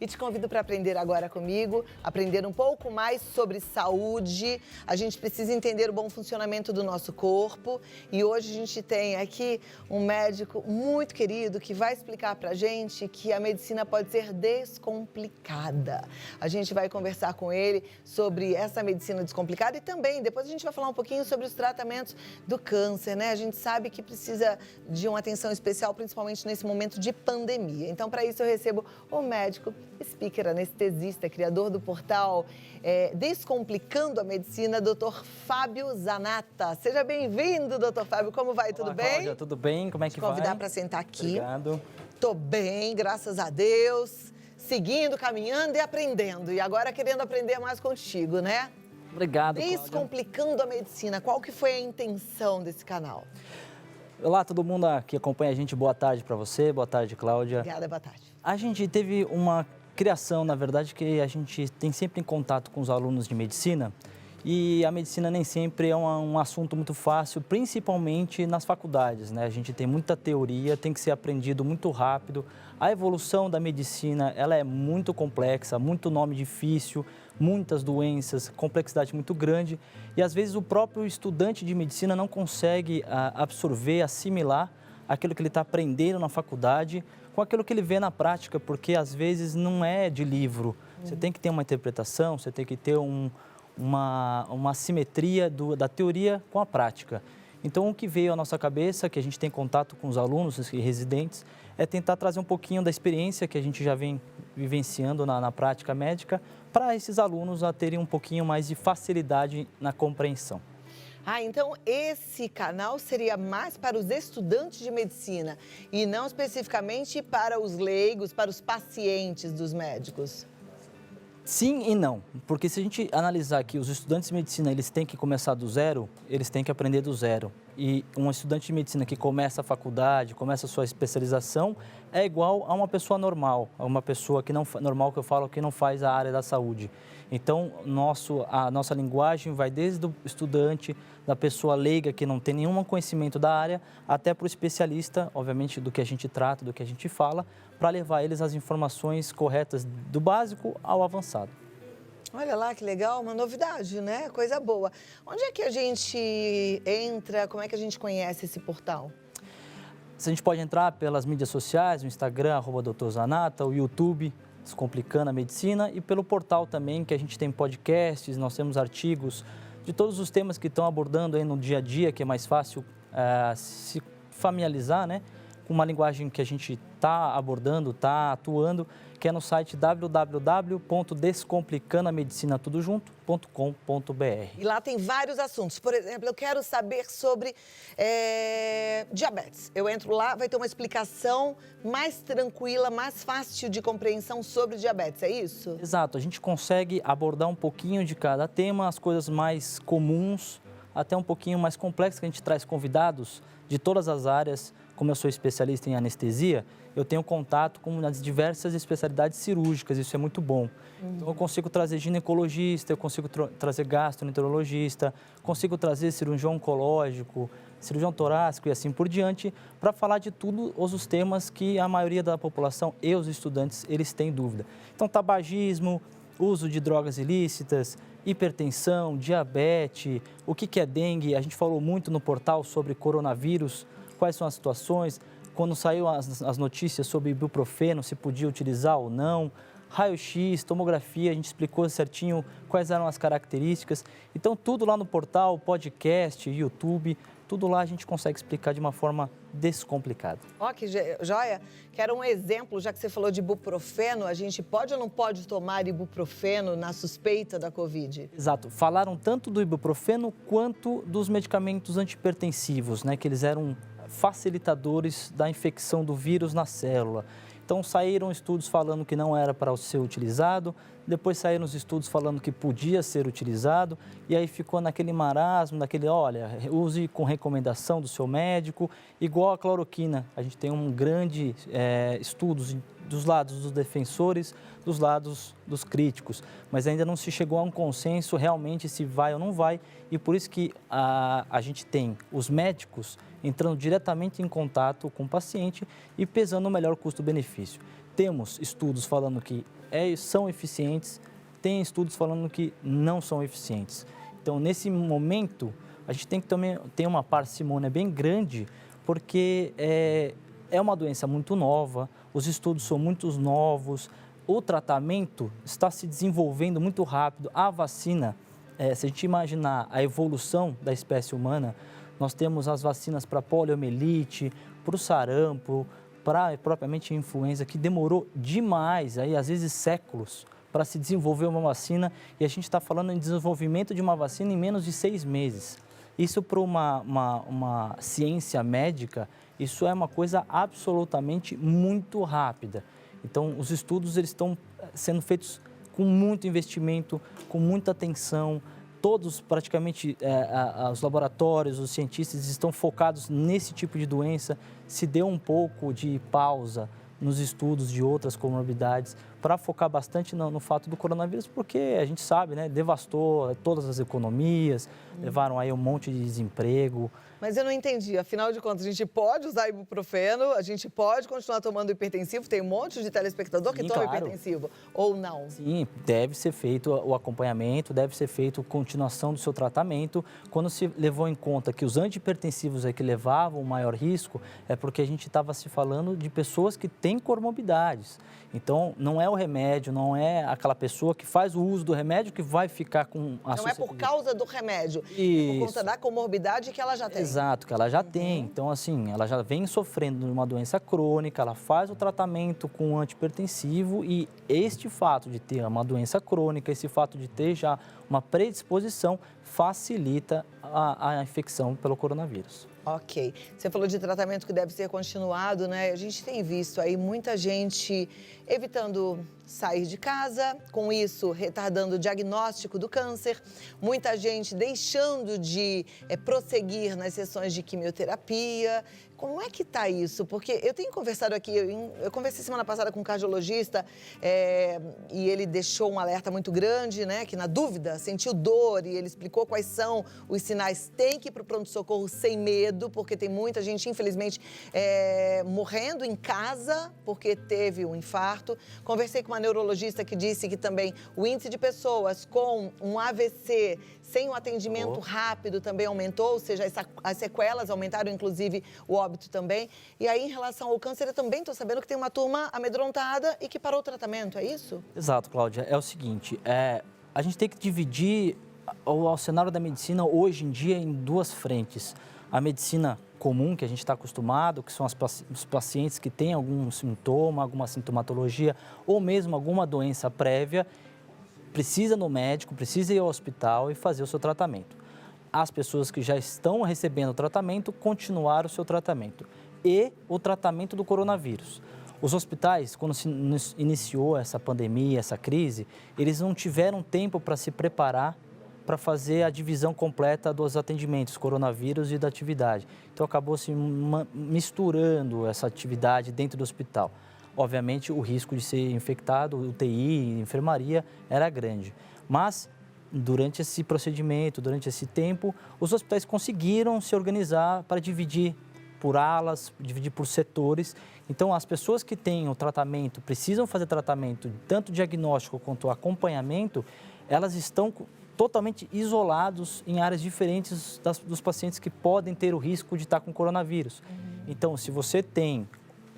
e te convido para aprender agora comigo, aprender um pouco mais sobre saúde. A gente precisa entender o bom funcionamento do nosso corpo e hoje a gente tem aqui um médico muito querido que vai explicar para a gente que a medicina pode ser descomplicada. A gente vai conversar com ele sobre essa medicina descomplicada e também depois a gente vai falar um pouquinho sobre os tratamentos do câncer, né? A gente sabe que precisa de uma atenção especial, principalmente nesse momento de pandemia. Então, para isso eu recebo o médico, speaker, anestesista, criador do portal Descomplicando a Medicina, Dr. Fábio Zanatta. Seja bem-vindo, Dr. Fábio. Como vai? Tudo bem? Cláudia, tudo bem? Como é que vai? Vou te convidar para sentar aqui. Obrigado. Tô bem, graças a Deus. Seguindo, caminhando e aprendendo. E agora querendo aprender mais contigo, né? Obrigado, Descomplicando a Medicina. Qual que foi a intenção desse canal? Olá, todo mundo que acompanha a gente. Boa tarde para você. Boa tarde, Cláudia. Obrigada, boa tarde. A gente teve uma criação, na verdade, que a gente tem sempre em contato com os alunos de medicina. E a medicina nem sempre é um assunto muito fácil, principalmente nas faculdades, né? A gente tem muita teoria, tem que ser aprendido muito rápido. A evolução da medicina, ela é muito complexa, muito nome difícil, muitas doenças, complexidade muito grande. E às vezes o próprio estudante de medicina não consegue absorver, assimilar aquilo que ele está aprendendo na faculdade com aquilo que ele vê na prática, porque às vezes não é de livro. Você tem que ter uma interpretação, você tem que ter uma simetria da teoria com a prática. Então, o que veio à nossa cabeça, que a gente tem contato com os alunos e residentes, é tentar trazer um pouquinho da experiência que a gente já vem vivenciando na prática médica para esses alunos a terem um pouquinho mais de facilidade na compreensão. Então esse canal seria mais para os estudantes de medicina e não especificamente para os leigos, para os pacientes dos médicos? Sim e não, porque se a gente analisar que os estudantes de medicina, eles têm que começar do zero, eles têm que aprender do zero. E um estudante de medicina que começa a faculdade, começa a sua especialização, é igual a uma pessoa normal, a uma pessoa que não normal, que eu falo, que não faz a área da saúde. Então, a nossa linguagem vai desde o estudante, da pessoa leiga que não tem nenhum conhecimento da área, até para o especialista, obviamente, do que a gente trata, do que a gente fala, para levar eles as informações corretas do básico ao avançado. Olha lá que legal, uma novidade, né? Coisa boa. Onde é que a gente entra? Como é que a gente conhece esse portal? A gente pode entrar pelas mídias sociais, o Instagram, @Dr. Zanatta, o YouTube, Descomplicando a Medicina, e pelo portal também, que a gente tem podcasts, nós temos artigos de todos os temas que estão abordando aí no dia a dia, que é mais fácil se familiarizar, né? Com uma linguagem que a gente está abordando, está atuando, que é no site www.descomplicandoamedicinatudojunto.com.br. E lá tem vários assuntos. Por exemplo, eu quero saber sobre diabetes. Eu entro lá, vai ter uma explicação mais tranquila, mais fácil de compreensão sobre diabetes, é isso? Exato, a gente consegue abordar um pouquinho de cada tema, as coisas mais comuns, até um pouquinho mais complexas, que a gente traz convidados de todas as áreas. Como eu sou especialista em anestesia, eu tenho contato com as diversas especialidades cirúrgicas, isso é muito bom. Então, eu consigo trazer ginecologista, eu consigo trazer gastroenterologista, consigo trazer cirurgião oncológico, cirurgião torácico e assim por diante, para falar de tudo os temas que a maioria da população e os estudantes, eles têm dúvida. Então, tabagismo, uso de drogas ilícitas, hipertensão, diabetes, o que é dengue, a gente falou muito no portal sobre coronavírus, quais são as situações, quando saiu as notícias sobre ibuprofeno, se podia utilizar ou não, raio-x, tomografia, a gente explicou certinho quais eram as características. Então, tudo lá no portal, podcast, YouTube, tudo lá a gente consegue explicar de uma forma descomplicada. Ó, que joia! Quero um exemplo, já que você falou de ibuprofeno, a gente pode ou não pode tomar ibuprofeno na suspeita da Covid? Exato. Falaram tanto do ibuprofeno quanto dos medicamentos antihipertensivos, né, que eles eram facilitadores da infecção do vírus na célula. Então, saíram estudos falando que não era para ser utilizado, depois saíram os estudos falando que podia ser utilizado, e aí ficou naquele marasmo, olha, use com recomendação do seu médico, igual a cloroquina. A gente tem um grande estudos dos lados dos defensores, dos lados dos críticos, mas ainda não se chegou a um consenso realmente se vai ou não vai, e por isso que a gente tem os médicos entrando diretamente em contato com o paciente e pesando o melhor custo-benefício. Temos estudos falando que são eficientes, tem estudos falando que não são eficientes. Então, nesse momento, a gente tem que também ter uma parcimônia bem grande, porque é uma doença muito nova, os estudos são muito novos, o tratamento está se desenvolvendo muito rápido, a vacina, se a gente imaginar a evolução da espécie humana, nós temos as vacinas para poliomielite, para o sarampo, para propriamente a influenza, que demorou demais, aí, às vezes séculos, para se desenvolver uma vacina, e a gente está falando em desenvolvimento de uma vacina em menos de 6 meses. Isso para uma ciência médica, isso é uma coisa absolutamente muito rápida. Então, os estudos eles estão sendo feitos com muito investimento, com muita atenção. Todos, praticamente, os laboratórios, os cientistas estão focados nesse tipo de doença. Se deu um pouco de pausa nos estudos de outras comorbidades para focar bastante no fato do coronavírus, porque a gente sabe, né, devastou todas as economias, levaram aí um monte de desemprego. Mas eu não entendi, afinal de contas, a gente pode usar ibuprofeno, a gente pode continuar tomando hipertensivo, tem um monte de telespectador que toma hipertensivo, ou não? Sim, deve ser feito o acompanhamento, deve ser feito a continuação do seu tratamento. Quando se levou em conta que os antihipertensivos que levavam o maior risco, é porque a gente estava se falando de pessoas que têm comorbidades. Então, não é o remédio, não é aquela pessoa que faz o uso do remédio que vai ficar com a Não é por causa do remédio, Isso. É por conta da comorbidade que ela já tem. Exato, que ela já tem. Então, assim, ela já vem sofrendo de uma doença crônica, ela faz o tratamento com antihipertensivo e este fato de ter uma doença crônica, esse fato de ter já uma predisposição, facilita a infecção pelo coronavírus. Ok. Você falou de tratamento que deve ser continuado, né? A gente tem visto aí muita gente evitando sair de casa, com isso retardando o diagnóstico do câncer, muita gente deixando de prosseguir nas sessões de quimioterapia. Como é que está isso? Porque eu tenho conversado aqui, eu conversei semana passada com um cardiologista e ele deixou um alerta muito grande, né? Que na dúvida, sentiu dor e ele explicou quais são os sinais. Tem que ir para o pronto-socorro sem medo, porque tem muita gente, infelizmente, morrendo em casa porque teve um infarto. Conversei com uma neurologista que disse que também o índice de pessoas com um AVC sem um atendimento rápido também aumentou, ou seja, as sequelas aumentaram, inclusive o óbito também. E aí, em relação ao câncer, eu também estou sabendo que tem uma turma amedrontada e que parou o tratamento, é isso? Exato, Cláudia. É o seguinte, a gente tem que dividir o cenário da medicina hoje em dia em duas frentes. A medicina comum, que a gente está acostumado, que são os pacientes que têm algum sintoma, alguma sintomatologia ou mesmo alguma doença prévia, precisa no médico, precisa ir ao hospital e fazer o seu tratamento. As pessoas que já estão recebendo o tratamento, continuar o seu tratamento. E o tratamento do coronavírus. Os hospitais, quando se iniciou essa pandemia, essa crise, eles não tiveram tempo para se preparar para fazer a divisão completa dos atendimentos, coronavírus e da atividade. Então, acabou se misturando essa atividade dentro do hospital. Obviamente, o risco de ser infectado, UTI, enfermaria, era grande. Mas, durante esse procedimento, durante esse tempo, os hospitais conseguiram se organizar para dividir por alas, dividir por setores. Então, as pessoas que têm o tratamento, precisam fazer tratamento, tanto diagnóstico quanto acompanhamento, elas estão totalmente isolados em áreas diferentes dos pacientes que podem ter o risco de estar com coronavírus. Então, se você tem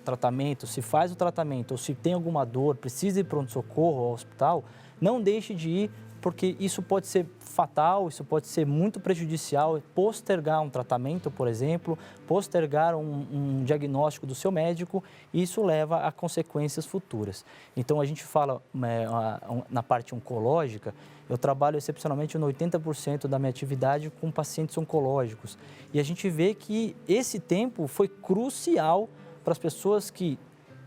tratamento, se faz o tratamento ou se tem alguma dor, precisa ir para pronto-socorro ao hospital, não deixe de ir, porque isso pode ser fatal, isso pode ser muito prejudicial, postergar um tratamento, por exemplo, postergar um diagnóstico do seu médico, e isso leva a consequências futuras. Então, a gente fala na parte oncológica, eu trabalho excepcionalmente no 80% da minha atividade com pacientes oncológicos, e a gente vê que esse tempo foi crucial para as pessoas que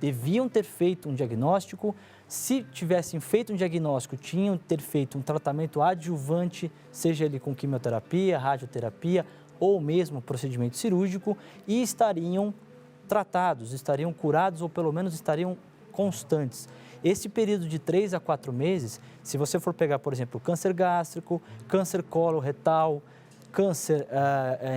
deviam ter feito um diagnóstico. Se tivessem feito um diagnóstico, tinham ter feito um tratamento adjuvante, seja ele com quimioterapia, radioterapia ou mesmo procedimento cirúrgico, e estariam tratados, estariam curados ou pelo menos estariam constantes. Esse período de 3 a 4 meses, se você for pegar, por exemplo, câncer gástrico, câncer coloretal, câncer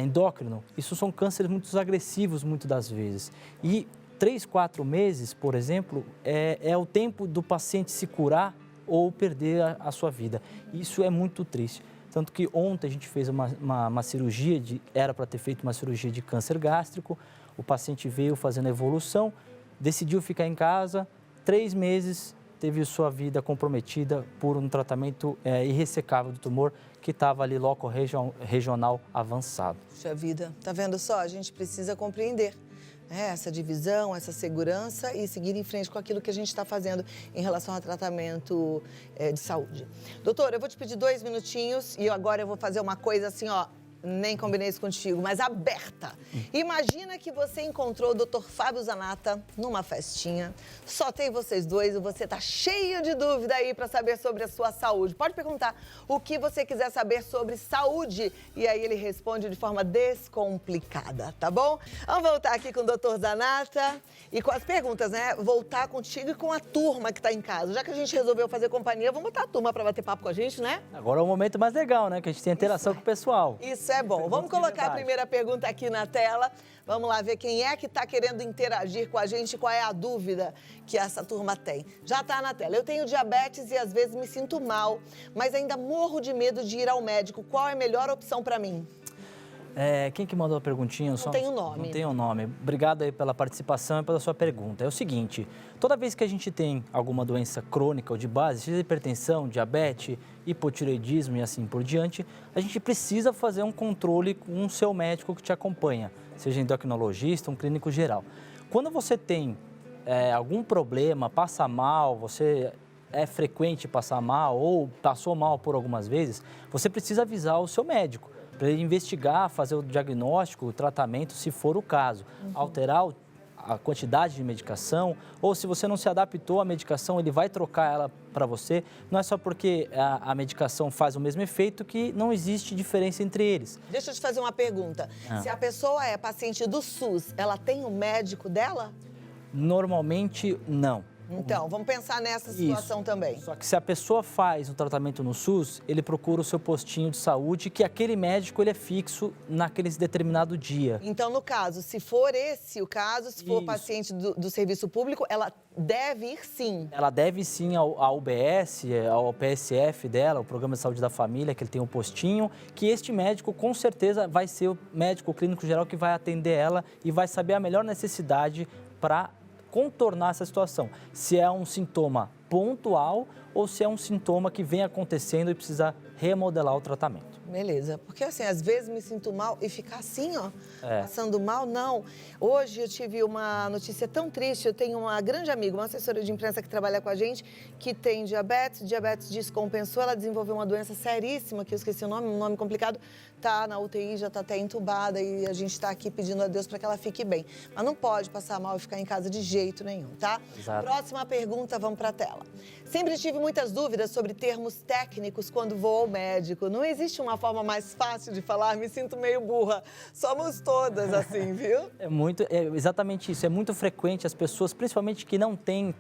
endócrino, isso são cânceres muito agressivos, muitas das vezes. E 3, 4 meses, por exemplo, é o tempo do paciente se curar ou perder a sua vida. Isso é muito triste. Tanto que ontem a gente fez uma cirurgia, era para ter feito uma cirurgia de câncer gástrico, o paciente veio fazendo a evolução, decidiu ficar em casa, 3 meses teve sua vida comprometida por um tratamento irressecável do tumor que estava ali loco-regional avançado. Puxa vida, tá vendo só? A gente precisa compreender essa divisão, essa segurança e seguir em frente com aquilo que a gente está fazendo em relação ao tratamento de saúde. Doutor, eu vou te pedir 2 minutinhos e agora eu vou fazer uma coisa assim, ó, nem combinei isso contigo, mas aberta. Imagina que você encontrou o Dr. Fábio Zanata numa festinha, só tem vocês dois e você tá cheio de dúvida aí para saber sobre a sua saúde. Pode perguntar o que você quiser saber sobre saúde e aí ele responde de forma descomplicada, tá bom? Vamos voltar aqui com o Dr. Zanata e com as perguntas, né? Voltar contigo e com a turma que tá em casa. Já que a gente resolveu fazer companhia, vamos botar a turma para bater papo com a gente, né? Agora é o momento mais legal, né? Que a gente tem interação com o pessoal. Isso é bom. Vamos colocar a primeira pergunta aqui na tela. Vamos lá ver quem é que está querendo interagir com a gente, qual é a dúvida que essa turma tem. Já está na tela. Eu tenho diabetes e às vezes me sinto mal, mas ainda morro de medo de ir ao médico. Qual é a melhor opção para mim? Quem que mandou a perguntinha? Não tem o nome. Não tem o nome. Obrigado aí pela participação e pela sua pergunta. É o seguinte, toda vez que a gente tem alguma doença crônica ou de base, seja hipertensão, diabetes, hipotireoidismo e assim por diante, a gente precisa fazer um controle com o seu médico que te acompanha, seja endocrinologista, um clínico geral. Quando você tem algum problema, passa mal, você é frequente passar mal ou passou mal por algumas vezes, você precisa avisar o seu médico para ele investigar, fazer o diagnóstico, o tratamento, se for o caso. Alterar a quantidade de medicação, ou se você não se adaptou à medicação, ele vai trocar ela para você. Não é só porque a medicação faz o mesmo efeito que não existe diferença entre eles. Deixa eu te fazer uma pergunta. Se a pessoa é paciente do SUS, ela tem o médico dela? Normalmente, não. Então, vamos pensar nessa situação também. Só que se a pessoa faz um tratamento no SUS, ele procura o seu postinho de saúde, que aquele médico ele é fixo naquele determinado dia. Então, no caso, se for esse o caso, se for paciente do serviço público, ela deve ir sim. Ela deve sim ao UBS, ao PSF dela, o Programa de Saúde da Família, que ele tem um postinho, que este médico com certeza vai ser o médico clínico geral que vai atender ela e vai saber a melhor necessidade para contornar essa situação, se é um sintoma pontual ou se é um sintoma que vem acontecendo e precisa remodelar o tratamento. Beleza, porque assim, às vezes me sinto mal e ficar assim, ó, passando mal, não. Hoje eu tive uma notícia tão triste, eu tenho uma grande amiga, uma assessora de imprensa que trabalha com a gente, que tem diabetes descompensou, ela desenvolveu uma doença seríssima, que eu esqueci o nome, um nome complicado, tá na UTI, já tá até entubada e a gente tá aqui pedindo a Deus para que ela fique bem. Mas não pode passar mal e ficar em casa de jeito nenhum, tá? Exato. Próxima pergunta, vamos para a tela. Sempre tive muitas dúvidas sobre termos técnicos quando vou ao médico. Não existe uma forma mais fácil de falar, me sinto meio burra. Somos todas assim, viu? É exatamente isso. É muito frequente as pessoas, principalmente que não têm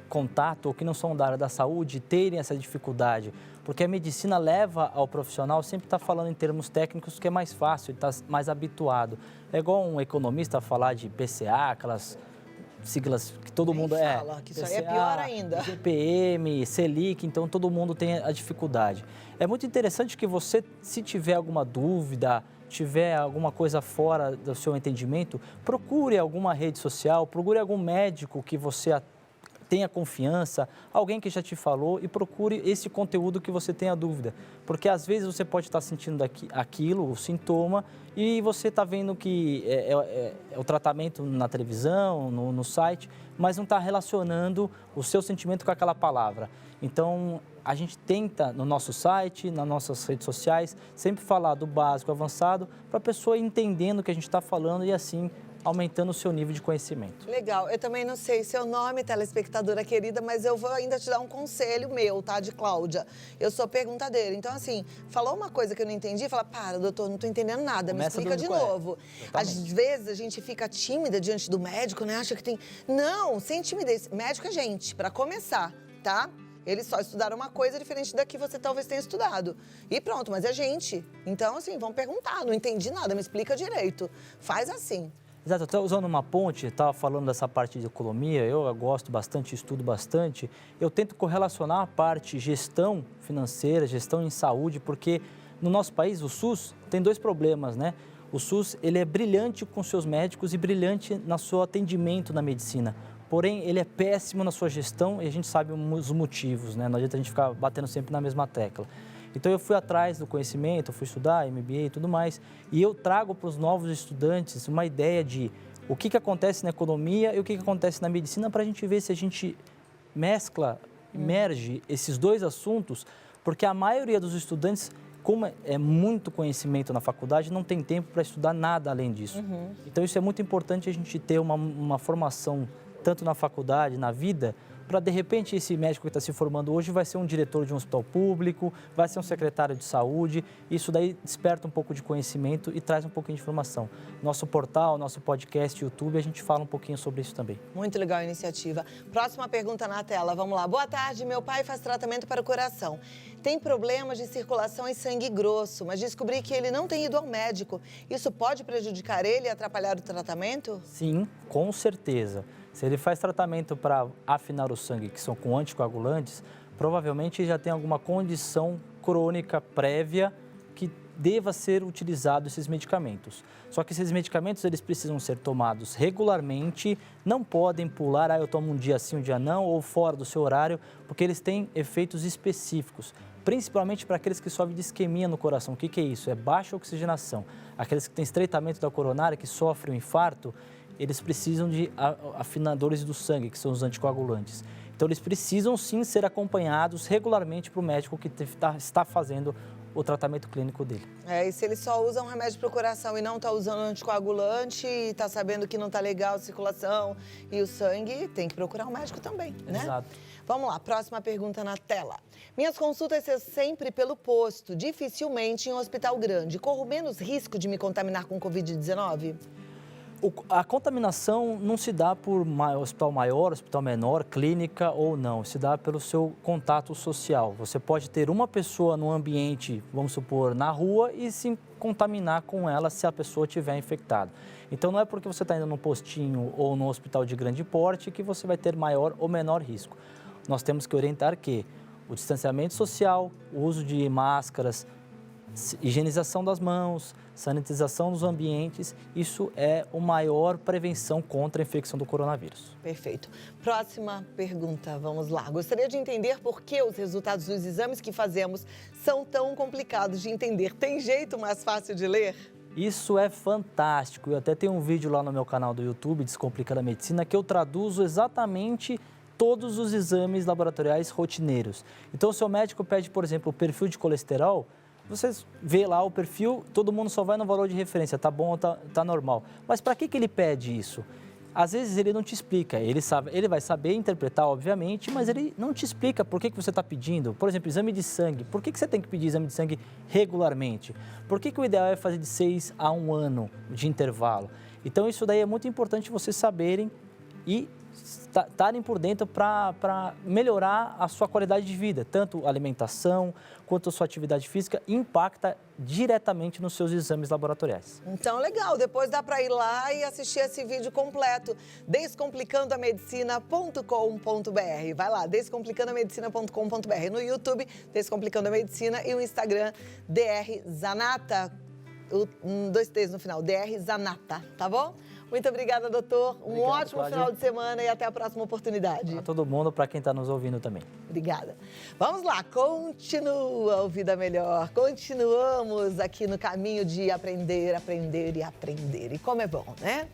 contato ou que não são da área da saúde, terem essa dificuldade. Porque a medicina leva ao profissional sempre estar falando em termos técnicos que é mais fácil, ele está mais habituado. É igual um economista falar de PCA, aquelas siglas que todo mundo fala, que isso PCA, aí é pior ainda. GPM, Selic, então todo mundo tem a dificuldade. É muito interessante que você, se tiver alguma dúvida, tiver alguma coisa fora do seu entendimento, procure alguma rede social, procure algum médico que você tenha confiança, alguém que já te falou e procure esse conteúdo que você tenha dúvida. Porque às vezes você pode estar sentindo aquilo, o sintoma, e você está vendo que é o tratamento na televisão, no site, mas não está relacionando o seu sentimento com aquela palavra. Então, a gente tenta no nosso site, nas nossas redes sociais, sempre falar do básico, avançado, para a pessoa ir entendendo o que a gente está falando e assim aumentando o seu nível de conhecimento. Legal. Eu também não sei seu nome, telespectadora querida, mas eu vou ainda te dar um conselho meu, tá? De Cláudia. Eu sou perguntadeira. Então, assim, falou uma coisa que eu não entendi, fala, para, doutor, não tô entendendo nada, me explica de novo. Às vezes a gente fica tímida diante do médico, né? Acha que tem... Não, sem timidez. Médico é gente, para começar, tá? Eles só estudaram uma coisa diferente da que você talvez tenha estudado. E pronto, mas é gente. Então, assim, vão perguntar, não entendi nada, me explica direito. Faz assim. Exato, eu estou usando uma ponte, estava falando dessa parte de economia, eu gosto bastante, estudo bastante. Eu tento correlacionar a parte gestão financeira, gestão em saúde, porque no nosso país, o SUS, tem dois problemas, né? O SUS, ele é brilhante com seus médicos e brilhante no seu atendimento na medicina. Porém, ele é péssimo na sua gestão e a gente sabe os motivos, né? Não adianta a gente ficar batendo sempre na mesma tecla. Então, eu fui atrás do conhecimento, fui estudar MBA e tudo mais, e eu trago para os novos estudantes uma ideia de o que acontece na economia e o que acontece na medicina para a gente ver se a gente merge esses dois assuntos, porque a maioria dos estudantes, como é muito conhecimento na faculdade, não tem tempo para estudar nada além disso. Então, isso é muito importante a gente ter uma formação, tanto na faculdade, na vida, para, de repente, esse médico que está se formando hoje vai ser um diretor de um hospital público, vai ser um secretário de saúde. Isso daí desperta um pouco de conhecimento e traz um pouquinho de informação. Nosso portal, nosso podcast, YouTube, a gente fala um pouquinho sobre isso também. Muito legal a iniciativa. Próxima pergunta na tela, vamos lá. Boa tarde, meu pai faz tratamento para o coração. Tem problemas de circulação e sangue grosso, mas descobri que ele não tem ido ao médico. Isso pode prejudicar ele e atrapalhar o tratamento? Sim, com certeza. Se ele faz tratamento para afinar o sangue, que são com anticoagulantes, provavelmente já tem alguma condição crônica prévia que deva ser utilizado esses medicamentos. Só que esses medicamentos, eles precisam ser tomados regularmente, não podem pular, eu tomo um dia sim, um dia não, ou fora do seu horário, porque eles têm efeitos específicos, principalmente para aqueles que sofrem de isquemia no coração. O que é isso? É baixa oxigenação. Aqueles que têm estreitamento da coronária, que sofrem um infarto, eles precisam de afinadores do sangue, que são os anticoagulantes. Então, eles precisam sim ser acompanhados regularmente para o médico que está fazendo o tratamento clínico dele. E se ele só usa um remédio para o coração e não está usando anticoagulante e está sabendo que não está legal a circulação e o sangue, tem que procurar um médico também, né? Exato. Vamos lá, próxima pergunta na tela. Minhas consultas são sempre pelo posto, dificilmente em um hospital grande. Corro menos risco de me contaminar com Covid-19? A contaminação não se dá por hospital maior, hospital menor, clínica ou não. Se dá pelo seu contato social. Você pode ter uma pessoa no ambiente, vamos supor, na rua e se contaminar com ela se a pessoa estiver infectada. Então, não é porque você está indo num postinho ou num hospital de grande porte que você vai ter maior ou menor risco. Nós temos que orientar que o distanciamento social, o uso de máscaras, higienização das mãos, sanitização dos ambientes, isso é a maior prevenção contra a infecção do coronavírus. Perfeito. Próxima pergunta, vamos lá. Gostaria de entender por que os resultados dos exames que fazemos são tão complicados de entender. Tem jeito mais fácil de ler? Isso é fantástico. Eu até tenho um vídeo lá no meu canal do YouTube, Descomplicando a Medicina, que eu traduzo exatamente todos os exames laboratoriais rotineiros. Então, o seu médico pede, por exemplo, o perfil de colesterol. Você vê lá o perfil, todo mundo só vai no valor de referência, tá bom ou tá normal. Mas para que ele pede isso? Às vezes ele não te explica, ele vai saber interpretar, obviamente, mas ele não te explica por que você está pedindo. Por exemplo, exame de sangue. Por que você tem que pedir exame de sangue regularmente? Por que o ideal é fazer de 6 a 1 ano de intervalo? Então, isso daí é muito importante vocês saberem e estarem por dentro para melhorar a sua qualidade de vida. Tanto a alimentação quanto a sua atividade física impacta diretamente nos seus exames laboratoriais. Então, legal. Depois dá para ir lá e assistir esse vídeo completo. Descomplicandoamedicina.com.br. Vai lá, descomplicandoamedicina.com.br. No YouTube, Descomplicando a Medicina, e o Instagram, Dr. Zanata. 2 T's no final, Dr. Zanata, tá bom? Muito obrigada, doutor. Um ótimo final de semana e até a próxima oportunidade. Para todo mundo, para quem está nos ouvindo também. Obrigada. Vamos lá, continua o Vida Melhor. Continuamos aqui no caminho de aprender, aprender e aprender. E como é bom, né?